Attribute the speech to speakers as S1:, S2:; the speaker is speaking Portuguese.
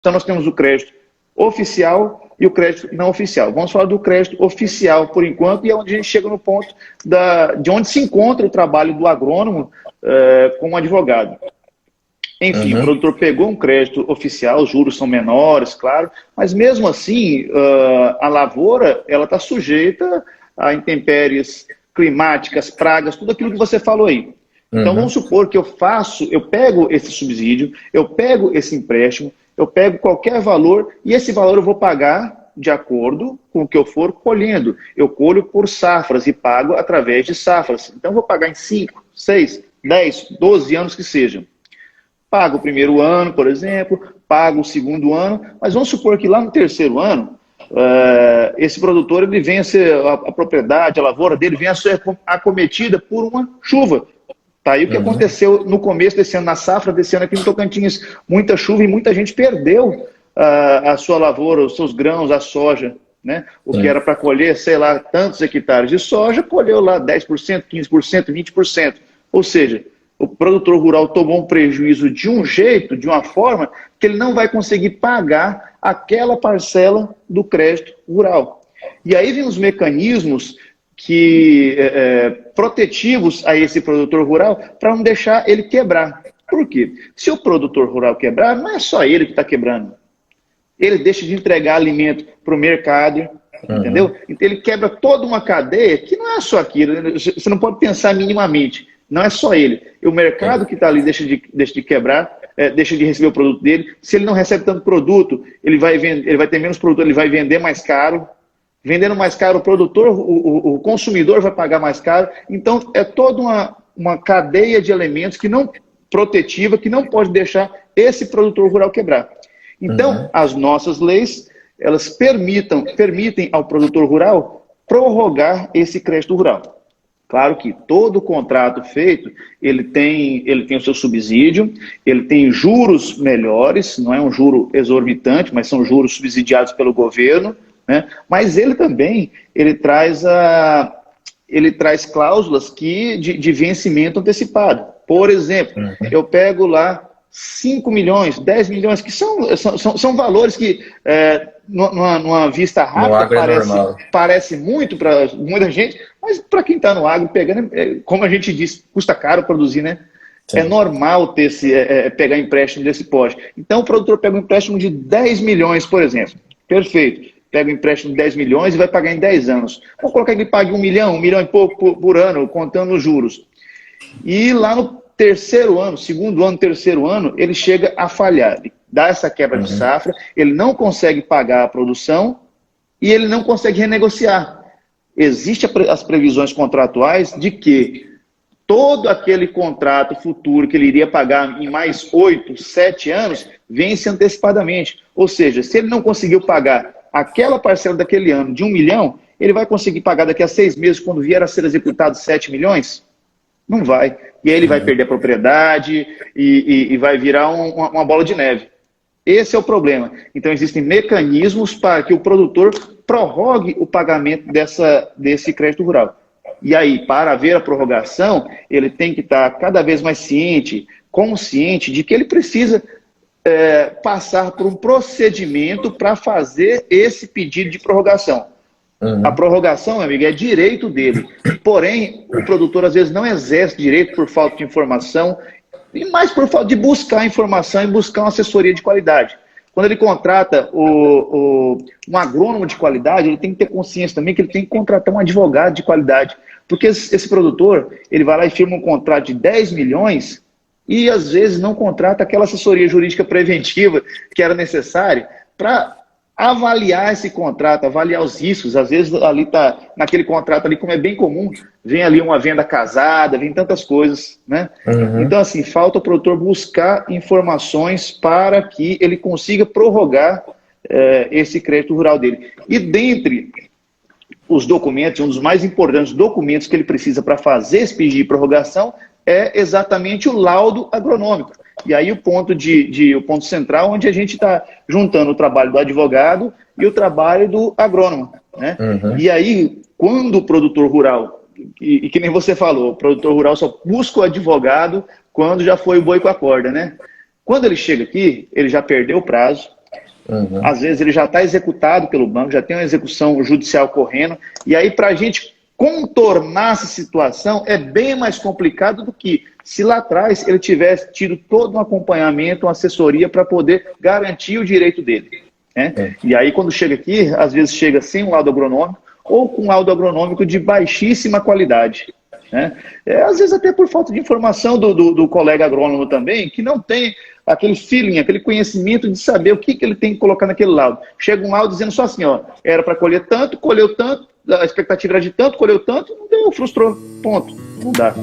S1: Então nós temos o crédito oficial e o crédito não oficial. Vamos falar do crédito oficial por enquanto, e é onde a gente chega no ponto de onde se encontra o trabalho do agrônomo como advogado. Enfim, o produtor pegou um crédito oficial, os juros são menores, claro, mas mesmo assim a lavoura ela está sujeita a intempéries climáticas, pragas, tudo aquilo que você falou aí. Então vamos supor que eu pego esse subsídio, eu pego esse empréstimo, eu pego qualquer valor e esse valor eu vou pagar de acordo com o que eu for colhendo. Eu colho por safras e pago através de safras. Então eu vou pagar em 5, 6, 10, 12 anos que sejam. Pago o primeiro ano, por exemplo, pago o segundo ano, mas vamos supor que lá no terceiro ano, esse produtor ele vem a ser, a propriedade, a lavoura dele vem a ser acometida por uma chuva. Tá aí o que aconteceu no começo desse ano, na safra desse ano aqui no Tocantins. Muita chuva e muita gente perdeu a sua lavoura, os seus grãos, a soja, né? O que era para colher, sei lá, tantos hectares de soja, colheu lá 10%, 15%, 20%. Ou seja, o produtor rural tomou um prejuízo de um jeito, de uma forma, que ele não vai conseguir pagar aquela parcela do crédito rural. E aí vem os mecanismos protetivos a esse produtor rural para não deixar ele quebrar. Por quê? Se o produtor rural quebrar, não é só ele que está quebrando. Ele deixa de entregar alimento para o mercado, entendeu? Então ele quebra toda uma cadeia que não é só aquilo. Você não pode pensar minimamente. Não é só ele. O mercado que está ali deixa de quebrar, deixa de receber o produto dele. Se ele não recebe tanto produto, ele vai ter menos produto, ele vai vender mais caro. Vendendo mais caro, o produtor, o consumidor vai pagar mais caro. Então, é toda uma cadeia de elementos protetiva que não pode deixar esse produtor rural quebrar. Então, as nossas leis, elas permitem ao produtor rural prorrogar esse crédito rural. Claro que todo contrato feito, ele tem o seu subsídio, ele tem juros melhores, não é um juro exorbitante, mas são juros subsidiados pelo governo, né? Mas ele também traz cláusulas de vencimento antecipado. Por exemplo, eu pego lá 5 milhões, 10 milhões, que são valores que, numa vista rápida, parece muito para muita gente, mas para quem está no agro, pegando, como a gente disse, custa caro produzir, né? Sim. É normal pegar empréstimo desse porte. Então, o produtor pega um empréstimo de 10 milhões, por exemplo. Perfeito. Pega um empréstimo de 10 milhões e vai pagar em 10 anos. Vamos colocar que ele pague 1 milhão e pouco por ano, contando os juros. E lá no segundo ano, terceiro ano, ele chega a falhar. Ele dá essa quebra de safra, ele não consegue pagar a produção e ele não consegue renegociar. Existem as previsões contratuais de que todo aquele contrato futuro que ele iria pagar em mais 8, 7 anos, vence antecipadamente. Ou seja, se ele não conseguiu pagar aquela parcela daquele ano de 1 milhão, ele vai conseguir pagar daqui a 6 meses, quando vier a ser executado 7 milhões? Não vai. E aí ele vai perder a propriedade e vai virar uma bola de neve. Esse é o problema. Então existem mecanismos para que o produtor prorrogue o pagamento desse crédito rural. E aí, para haver a prorrogação, ele tem que estar cada vez mais consciente de que ele precisa passar por um procedimento para fazer esse pedido de prorrogação. A prorrogação, meu amigo, é direito dele. Porém, o produtor às vezes não exerce direito por falta de informação e mais por falta de buscar informação e buscar uma assessoria de qualidade. Quando ele contrata um agrônomo de qualidade, ele tem que ter consciência também que ele tem que contratar um advogado de qualidade. Porque esse produtor, ele vai lá e firma um contrato de 10 milhões e às vezes não contrata aquela assessoria jurídica preventiva que era necessária para avaliar esse contrato, avaliar os riscos. Às vezes ali tá naquele contrato ali, como é bem comum, vem ali uma venda casada, vem tantas coisas, né? Então assim, falta o produtor buscar informações para que ele consiga prorrogar esse crédito rural dele. E dentre os documentos, um dos mais importantes documentos que ele precisa para fazer esse pedido de prorrogação é exatamente o laudo agronômico. E aí o ponto central, onde a gente está juntando o trabalho do advogado e o trabalho do agrônomo, né? E aí, quando o produtor rural, e que nem você falou, o produtor rural só busca o advogado quando já foi o boi com a corda, né? Quando ele chega aqui, ele já perdeu o prazo, Às vezes ele já está executado pelo banco, já tem uma execução judicial correndo, e aí para a gente contornar essa situação é bem mais complicado do que se lá atrás ele tivesse tido todo um acompanhamento, uma assessoria para poder garantir o direito dele. Né? E aí quando chega aqui, às vezes chega sem um laudo agronômico ou com um laudo agronômico de baixíssima qualidade. Né? Às vezes até por falta de informação do colega agrônomo também, que não tem aquele feeling, aquele conhecimento de saber o que ele tem que colocar naquele laudo. Chega um laudo dizendo só assim, ó, era para colher tanto, colheu tanto, a expectativa era de tanto, colheu tanto, não deu, frustrou, ponto, não dá.